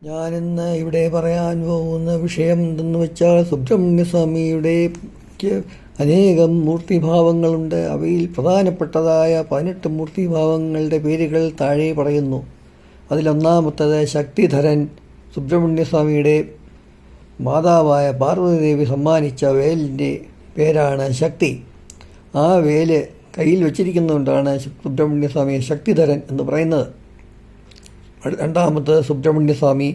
ഞാനിന്ന് ഇവിടെ പറയാൻ പോകുന്ന വിഷയം എന്തെന്ന് വെച്ചാൽ സുബ്രഹ്മണ്യസ്വാമിയുടെ അനേകം മൂർത്തിഭാവങ്ങളുണ്ട്. അവയിൽ പ്രധാനപ്പെട്ടതായ 18 മൂർത്തിഭാവങ്ങളുടെ പേരുകൾ താഴെ പറയുന്നു. അതിലൊന്നാമത്തത് ശക്തിധരൻ. സുബ്രഹ്മണ്യസ്വാമിയുടെ മാതാവായ പാർവതീദേവി സമ്മാനിച്ച വേലിൻ്റെ പേരാണ് ശക്തി. ആ വേല് കയ്യിൽ വച്ചിരിക്കുന്നതുകൊണ്ടാണ് സുബ്രഹ്മണ്യസ്വാമിയെ ശക്തിധരൻ എന്ന് പറയുന്നത്. രണ്ടാമത്തത് സുബ്രഹ്മണ്യസ്വാമി,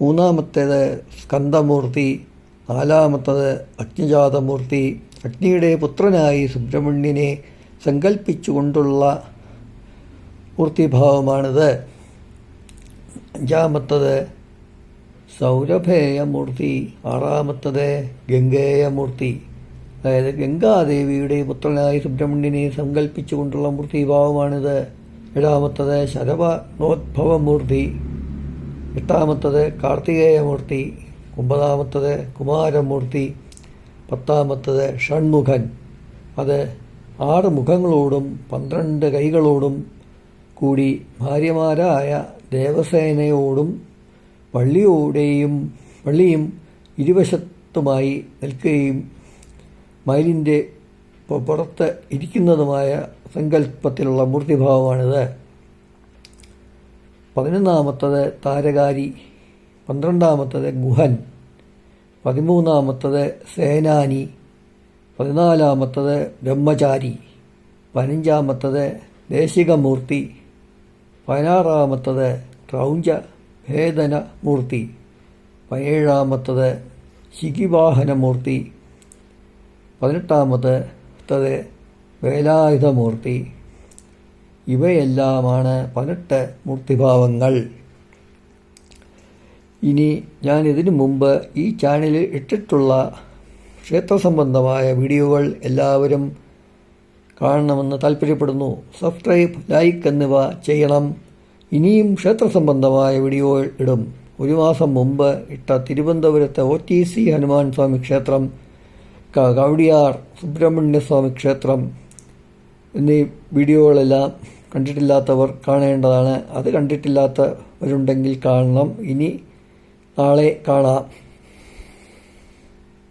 മൂന്നാമത്തേത് സ്കന്ദമൂർത്തി, നാലാമത്തത് അഗ്നിജാതമൂർത്തി. അഗ്നിയുടെ പുത്രനായി സുബ്രഹ്മണ്യനെ സങ്കല്പിച്ചുകൊണ്ടുള്ള മൂർത്തിഭാവമാണിത്. അഞ്ചാമത്തത് സൗരഭേയമൂർത്തി, ആറാമത്തത് ഗംഗേയമൂർത്തി. അതായത് ഗംഗാദേവിയുടെ പുത്രനായി സുബ്രഹ്മണ്യനെ സങ്കല്പിച്ചുകൊണ്ടുള്ള മൂർത്തിഭാവമാണിത്. ഏഴാമത്തത് ശരവണോദ്ഭവമൂർത്തി, എട്ടാമത്തത് കാർത്തികേയമൂർത്തി, ഒമ്പതാമത്തത് കുമാരമൂർത്തി, പത്താമത്തത് ഷൺമുഖൻ. അത് 6 മുഖങ്ങളോടും 12 കൈകളോടും കൂടി ഭാര്യമാരായ ദേവസേനയോടും പള്ളിയും ഇരുവശത്തുമായി നിൽക്കുകയും മയിലിൻ്റെ പുറത്ത് ഇരിക്കുന്നതുമായ സങ്കല്പത്തിലുള്ള മൂർത്തിഭാവമാണിത്. 11ാമത്തത് താരകാരി, 12ാമത്തത് ഗുഹൻ, 13ാമത്തത് സേനാനി, 14ാമത്തത് ബ്രഹ്മചാരി, 15ാമത്തത് ദേശികമൂർത്തി, 16ാമത്തത് ക്രൗഞ്ച ഭേദനമൂർത്തി, 17ാമത്തത് ശിഖിവാഹനമൂർത്തി, 18ാമത്തത് വേലായുധമൂർത്തി. ഇവയെല്ലാമാണ് 18 മൂർത്തിഭാവങ്ങൾ. ഇനി ഞാൻ ഇതിനു മുമ്പ് ഈ ചാനലിൽ ഇട്ടിട്ടുള്ള ക്ഷേത്രസംബന്ധമായ വീഡിയോകൾ എല്ലാവരും കാണണമെന്ന് താല്പര്യപ്പെടുന്നു. സബ്സ്ക്രൈബ്, ലൈക്ക് എന്നിവ ചെയ്യണം. ഇനിയും ക്ഷേത്രസംബന്ധമായ വീഡിയോകൾ ഇടും. 1 മാസം മുമ്പ് ഇട്ട തിരുവനന്തപുരത്തെ OTC ഹനുമാൻ സ്വാമി ക്ഷേത്രം, കവടിയാർ സുബ്രഹ്മണ്യസ്വാമി ക്ഷേത്രം എന്നീ വീഡിയോകളെല്ലാം കണ്ടിട്ടില്ലാത്തവർ കാണേണ്ടതാണ്. അത് കണ്ടിട്ടില്ലാത്തവരുണ്ടെങ്കിൽ കാണണം. ഇനി നാളെ കാണാം.